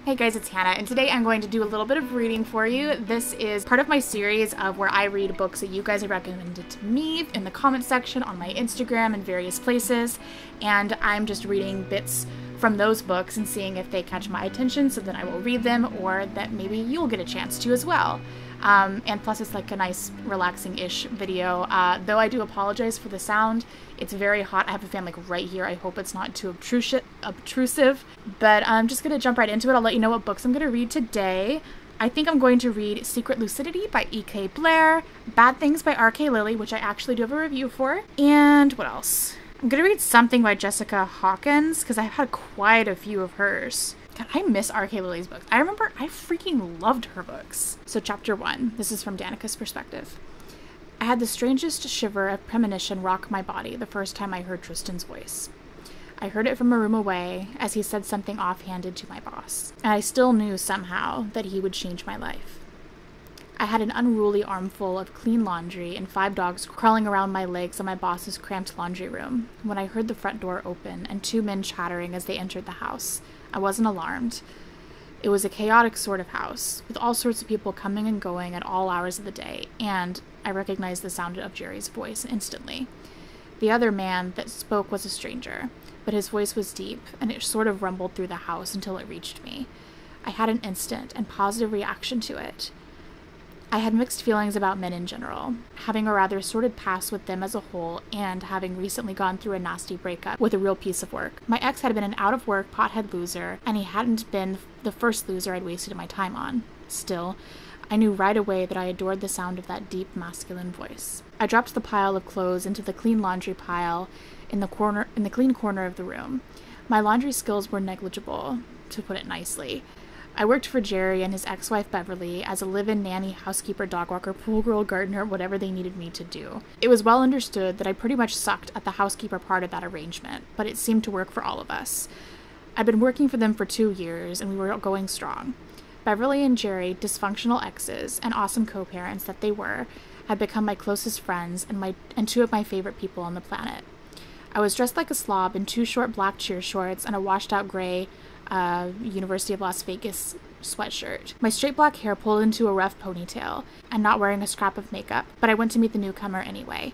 Hey guys, it's Hannah, and today I'm going to do a little bit of reading for you. This is part of my series of where I read books that you guys have recommended to me in the comment section on my Instagram and various places, and I'm just reading bits from those books and seeing if they catch my attention, so then I will read them, or that maybe you'll get a chance to as well. And plus it's like a nice relaxing-ish video, though I do apologize for the sound. It's very hot. I have a fan like right here. I hope it's not too obtrusive, but I'm just gonna jump right into it. I'll let you know what books I'm gonna read today. I think I'm going to read Secret Lucidity by E.K. Blair, Bad Things by R.K. Lilley, which I actually do have a review for, and what else? I'm gonna read something by Jessica Hawkins, because I've had quite a few of hers. God, I miss R.K. Lilley's books. I remember I freaking loved her books. So chapter 1, this is from Danica's perspective. I had the strangest shiver of premonition rock my body the first time I heard Tristan's voice. I heard it from a room away as he said something offhanded to my boss, and I still knew somehow that he would change my life. I had an unruly armful of clean laundry and 5 dogs crawling around my legs in my boss's cramped laundry room when I heard the front door open and 2 men chattering as they entered the house. I wasn't alarmed. It was a chaotic sort of house, with all sorts of people coming and going at all hours of the day, and I recognized the sound of Jerry's voice instantly. The other man that spoke was a stranger, but his voice was deep, and it sort of rumbled through the house until it reached me. I had an instant and positive reaction to it. I had mixed feelings about men in general, having a rather sordid past with them as a whole, and having recently gone through a nasty breakup with a real piece of work. My ex had been an out-of-work pothead loser, and he hadn't been the first loser I'd wasted my time on. Still, I knew right away that I adored the sound of that deep, masculine voice. I dropped the pile of clothes into the clean laundry pile in the clean corner of the room. My laundry skills were negligible, to put it nicely. I worked for Jerry and his ex-wife Beverly as a live-in nanny, housekeeper, dog walker, pool girl, gardener, whatever they needed me to do. It was well understood that I pretty much sucked at the housekeeper part of that arrangement, but it seemed to work for all of us. I'd been working for them for 2 years, and we were going strong. Beverly and Jerry, dysfunctional exes and awesome co-parents that they were, had become my closest friends and 2 of my favorite people on the planet. I was dressed like a slob in 2 short black cheer shorts and a washed-out gray University of Las Vegas sweatshirt. My straight black hair pulled into a rough ponytail, and not wearing a scrap of makeup, but I went to meet the newcomer anyway.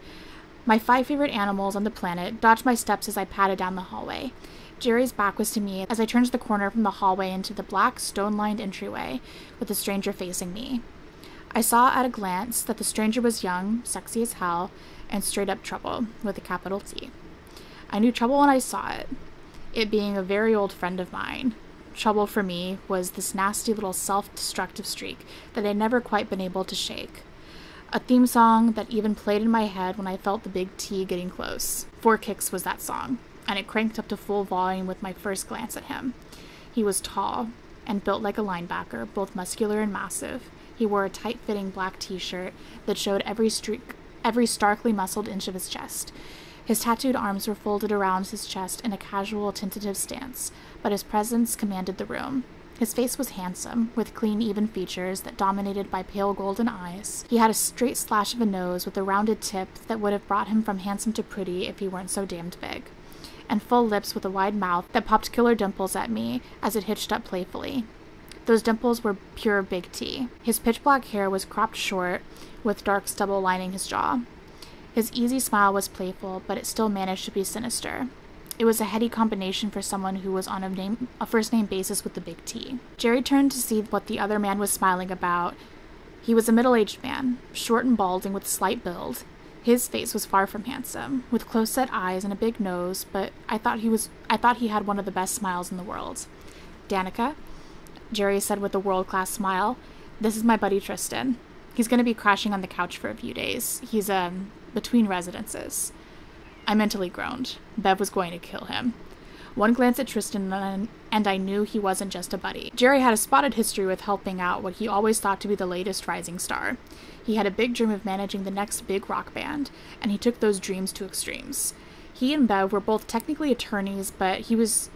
My 5 favorite animals on the planet dodged my steps as I padded down the hallway. Jerry's back was to me as I turned the corner from the hallway into the black, stone-lined entryway, with the stranger facing me. I saw at a glance that the stranger was young, sexy as hell, and straight-up trouble, with a capital T. I knew trouble when I saw it. It being a very old friend of mine. Trouble for me was this nasty little self-destructive streak that I'd never quite been able to shake. A theme song that even played in my head when I felt the big T getting close. 4 Kicks was that song, and it cranked up to full volume with my first glance at him. He was tall and built like a linebacker, both muscular and massive. He wore a tight-fitting black t-shirt that showed every starkly muscled inch of his chest. His tattooed arms were folded around his chest in a casual, tentative stance, but his presence commanded the room. His face was handsome, with clean, even features that dominated by pale golden eyes. He had a straight slash of a nose with a rounded tip that would have brought him from handsome to pretty if he weren't so damned big, and full lips with a wide mouth that popped killer dimples at me as it hitched up playfully. Those dimples were pure big T. His pitch-black hair was cropped short, with dark stubble lining his jaw. His easy smile was playful, but it still managed to be sinister. It was a heady combination for someone who was on a first-name basis with the big T. Jerry turned to see what the other man was smiling about. He was a middle-aged man, short and balding with slight build. His face was far from handsome, with close-set eyes and a big nose, but I thought he had one of the best smiles in the world. "Danica," Jerry said with a world-class smile, "this is my buddy Tristan. He's going to be crashing on the couch for a few days. He's, between residences." I mentally groaned. Bev was going to kill him. One glance at Tristan and I knew he wasn't just a buddy. Jerry had a spotted history with helping out what he always thought to be the latest rising star. He had a big dream of managing the next big rock band, and he took those dreams to extremes. He and Bev were both technically attorneys, but she was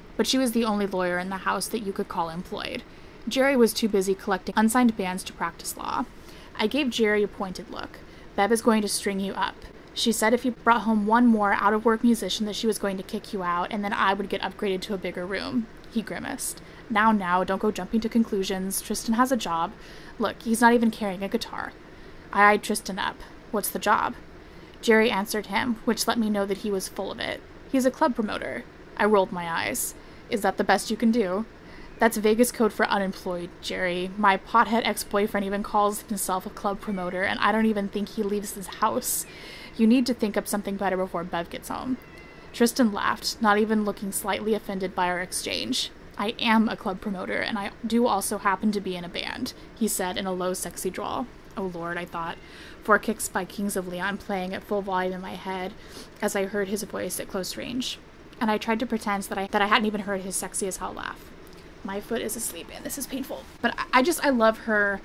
the only lawyer in the house that you could call employed. Jerry was too busy collecting unsigned bands to practice law. I gave Jerry a pointed look. "Bev is going to string you up. She said if you brought home one more out-of-work musician that she was going to kick you out, and then I would get upgraded to a bigger room. He grimaced. Now, don't go jumping to conclusions. Tristan has a job. Look, he's not even carrying a guitar. I eyed Tristan up. What's the job? Jerry answered him, which let me know that he was full of it. He's a club promoter. I rolled my eyes. Is that the best you can do? That's Vegas code for unemployed, Jerry. My pothead ex-boyfriend even calls himself a club promoter, and I don't even think he leaves his house. You need to think up something better before Bev gets home. Tristan laughed, not even looking slightly offended by our exchange. I am a club promoter, and I do also happen to be in a band, he said in a low, sexy drawl. Oh Lord, I thought. 4 Kicks by Kings of Leon playing at full volume in my head as I heard his voice at close range. And I tried to pretend that I hadn't even heard his sexy as hell laugh. My foot is asleep, and this is painful. But I love her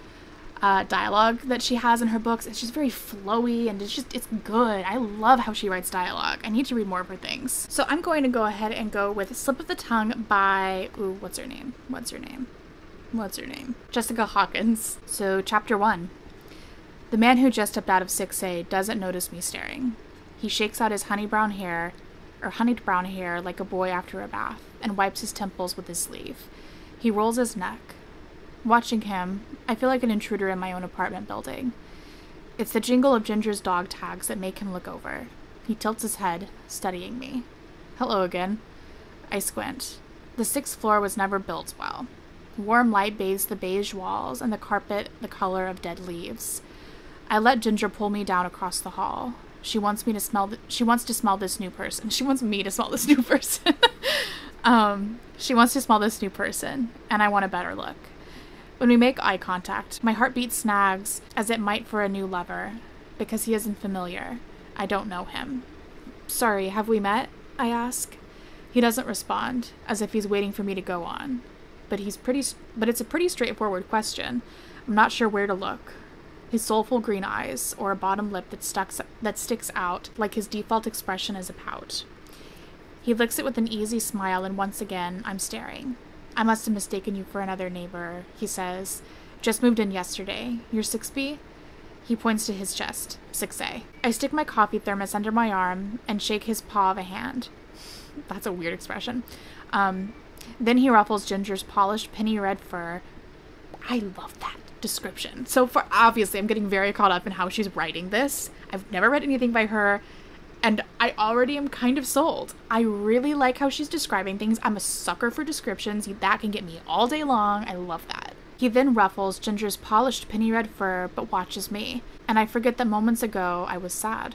dialogue that she has in her books. It's just very flowy, and it's good. I love how she writes dialogue. I need to read more of her things. So I'm going to go ahead and go with Slip of the Tongue by, what's her name? Jessica Hawkins. So chapter 1. The man who just stepped out of 6A doesn't notice me staring. He shakes out his honeyed brown hair like a boy after a bath, and wipes his temples with his sleeve. He rolls his neck. Watching him, I feel like an intruder in my own apartment building. It's the jingle of Ginger's dog tags that make him look over. He tilts his head, studying me. Hello again. I squint. The 6th floor was never built well. Warm light bathes the beige walls and the carpet the color of dead leaves. I let Ginger pull me down across the hall. She wants to smell this new person. She wants me to smell this new person. She wants to smell this new person, and I want a better look. When we make eye contact, my heartbeat snags as it might for a new lover, because he isn't familiar. I don't know him. Sorry, have we met? I ask. He doesn't respond, as if he's waiting for me to go on. But it's a pretty straightforward question. I'm not sure where to look. His soulful green eyes, or a bottom lip that sticks out like his default expression is a pout. He licks it with an easy smile, and once again, I'm staring. I must have mistaken you for another neighbor, he says. Just moved in yesterday. You're 6B? He points to his chest. 6A. I stick my coffee thermos under my arm and shake his paw of a hand. That's a weird expression. Then he ruffles Ginger's polished penny red fur. I love that description. So far, obviously, I'm getting very caught up in how she's writing this. I've never read anything by her, and I already am kind of sold. I really like how she's describing things. I'm a sucker for descriptions. That can get me all day long. I love that. He then ruffles Ginger's polished penny red fur, but watches me, and I forget that moments ago I was sad,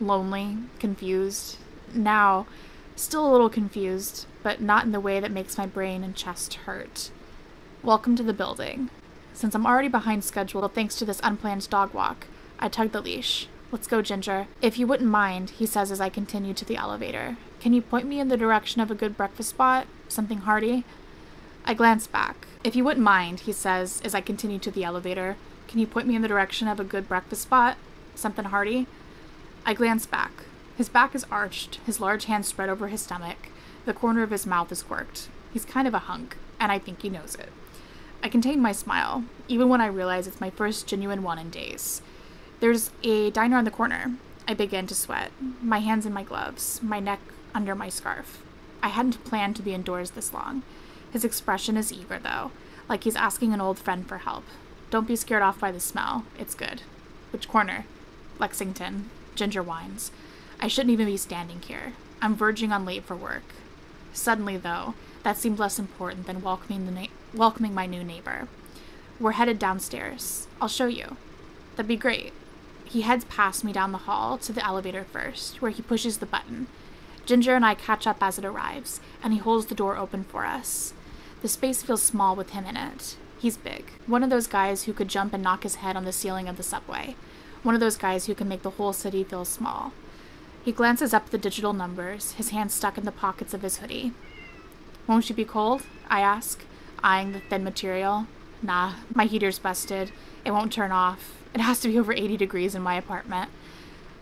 lonely, confused. Now, still a little confused, but not in the way that makes my brain and chest hurt. Welcome to the building. Since I'm already behind schedule thanks to this unplanned dog walk, I tug the leash. Let's go, Ginger. If you wouldn't mind, he says as I continue to the elevator. Can you point me in the direction of a good breakfast spot? Something hearty? I glance back. If you wouldn't mind, he says as I continue to the elevator. Can you point me in the direction of a good breakfast spot? Something hearty? I glance back. His back is arched, his large hands spread over his stomach. The corner of his mouth is quirked. He's kind of a hunk, and I think he knows it. I contain my smile, even when I realize it's my first genuine one in days. There's a diner on the corner. I begin to sweat, my hands in my gloves, my neck under my scarf. I hadn't planned to be indoors this long. His expression is eager, though, like he's asking an old friend for help. Don't be scared off by the smell. It's good. Which corner? Lexington. Ginger whines. I shouldn't even be standing here. I'm verging on late for work. Suddenly, though, that seemed less important than welcoming my new neighbor. We're headed downstairs. I'll show you. That'd be great. He heads past me down the hall to the elevator first, where he pushes the button. Ginger and I catch up as it arrives, and he holds the door open for us. The space feels small with him in it. He's big. One of those guys who could jump and knock his head on the ceiling of the subway. One of those guys who can make the whole city feel small. He glances up at the digital numbers, his hands stuck in the pockets of his hoodie. Won't you be cold? I ask, eyeing the thin material. Nah, my heater's busted. It won't turn off. It has to be over 80 degrees in my apartment.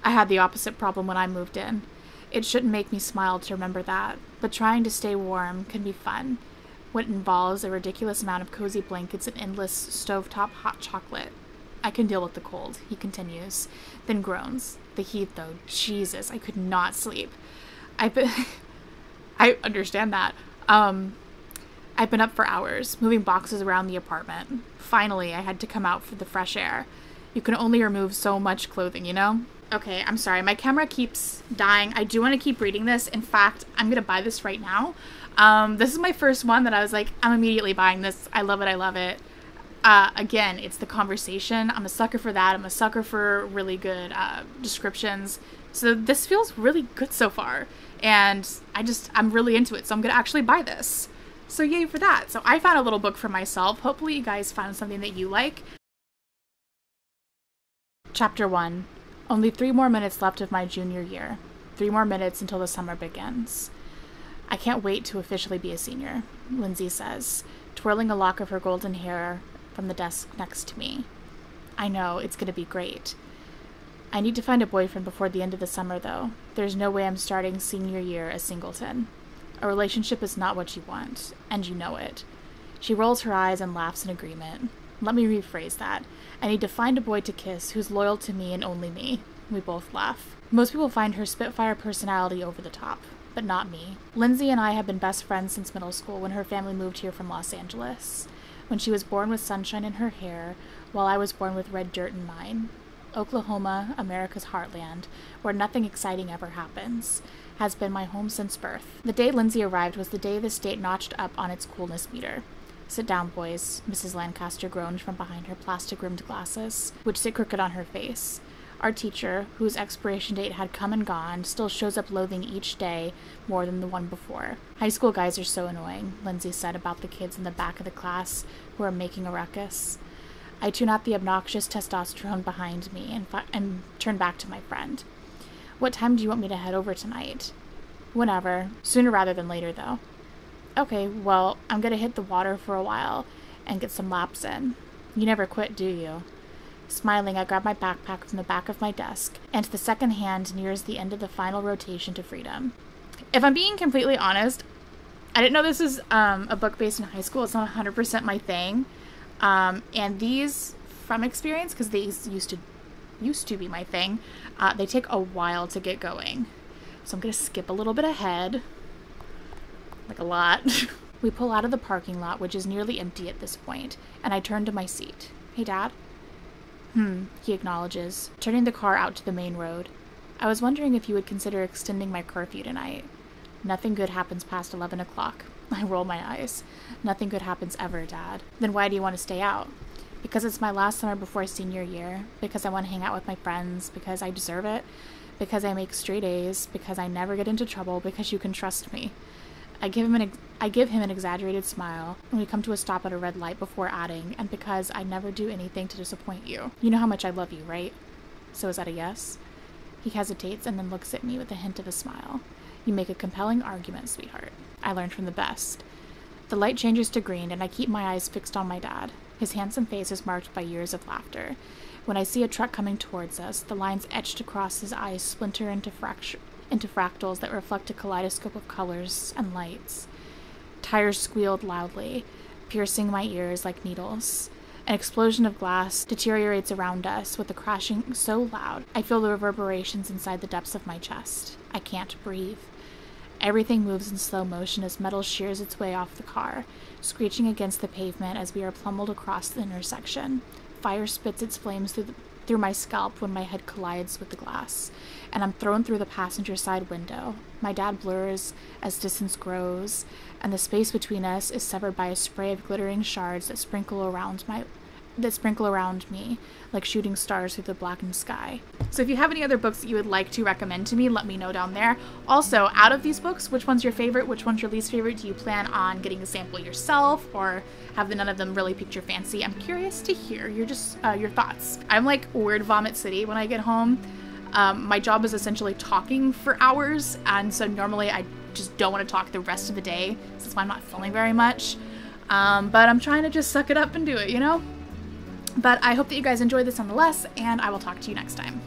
I had the opposite problem when I moved in. It shouldn't make me smile to remember that, but trying to stay warm can be fun when it involves a ridiculous amount of cozy blankets and endless stovetop hot chocolate. I can deal with the cold, he continues, then groans. The heat, though, Jesus, I could not sleep. I understand that. I've been up for hours, moving boxes around the apartment. Finally, I had to come out for the fresh air. You can only remove so much clothing, you know? Okay, I'm sorry. My camera keeps dying. I do want to keep reading this. In fact, I'm going to buy this right now. This is my first one that I was like, I'm immediately buying this. I love it. I love it. Again, it's the conversation. I'm a sucker for that. I'm a sucker for really good descriptions. So this feels really good so far. And I'm really into it. So I'm going to actually buy this. So yay for that. So I found a little book for myself. Hopefully you guys found something that you like. Chapter 1. Only 3 more minutes left of my junior year. 3 more minutes until the summer begins. I can't wait to officially be a senior, Lindsay says, twirling a lock of her golden hair from the desk next to me. I know, it's going to be great. I need to find a boyfriend before the end of the summer, though. There's no way I'm starting senior year a singleton. A relationship is not what you want, and you know it. She rolls her eyes and laughs in agreement. Let me rephrase that. I need to find a boy to kiss who's loyal to me and only me. We both laugh. Most people find her Spitfire personality over the top, but not me. Lindsay and I have been best friends since middle school when her family moved here from Los Angeles. When she was born with sunshine in her hair, while I was born with red dirt in mine. Oklahoma, America's heartland, where nothing exciting ever happens, has been my home since birth. The day Lindsay arrived was the day the state notched up on its coolness meter. Sit down, boys, Mrs. Lancaster groaned from behind her plastic-rimmed glasses, which sit crooked on her face. Our teacher, whose expiration date had come and gone, still shows up loathing each day more than the one before. High school guys are so annoying, Lindsay said about the kids in the back of the class who are making a ruckus. I tune out the obnoxious testosterone behind me and turn back to my friend. What time do you want me to head over tonight? Whenever. Sooner rather than later, though. Okay, well, I'm gonna hit the water for a while and get some laps in. You never quit, do you? Smiling, I grab my backpack from the back of my desk, and the second hand nears the end of the final rotation to freedom. If I'm being completely honest, I didn't know this is a book based in high school. It's not 100% my thing. And these, from experience, because these used to be my thing, they take a while to get going. So I'm gonna skip a little bit ahead. Like a lot. We pull out of the parking lot, which is nearly empty at this point, and I turn to my seat. Hey, Dad? He acknowledges, turning the car out to the main road. I was wondering if you would consider extending my curfew tonight. Nothing good happens past 11 o'clock. I roll my eyes. Nothing good happens ever, Dad. Then why do you want to stay out? Because it's my last summer before senior year, because I want to hang out with my friends, because I deserve it, because I make straight A's, because I never get into trouble, because you can trust me. I give him an exaggerated smile when we come to a stop at a red light before adding, and because I never do anything to disappoint you. You know how much I love you, right? So is that a yes? He hesitates and then looks at me with a hint of a smile. You make a compelling argument, sweetheart. I learned from the best. The light changes to green, and I keep my eyes fixed on my dad. His handsome face is marked by years of laughter. When I see a truck coming towards us, the lines etched across his eyes splinter into fractals that reflect a kaleidoscope of colors and lights. Tires squealed loudly, piercing my ears like needles. An explosion of glass deteriorates around us with a crashing so loud, I feel the reverberations inside the depths of my chest. I can't breathe. Everything moves in slow motion as metal shears its way off the car, screeching against the pavement as we are plummeled across the intersection. Fire spits its flames through my scalp when my head collides with the glass, and I'm thrown through the passenger side window. My dad blurs as distance grows, and the space between us is severed by a spray of glittering shards that sprinkle around me like shooting stars through the blackened sky. So if you have any other books that you would like to recommend to me, let me know down there. Also, out of these books, which one's your favorite? Which one's your least favorite? Do you plan on getting a sample yourself, or have none of them really piqued your fancy? I'm curious to hear your thoughts. I'm like Word Vomit City when I get home. My job is essentially talking for hours, and so normally I just don't want to talk the rest of the day. So that's why I'm not filming very much. But I'm trying to just suck it up and do it, you know? But I hope that you guys enjoyed this nonetheless, and I will talk to you next time.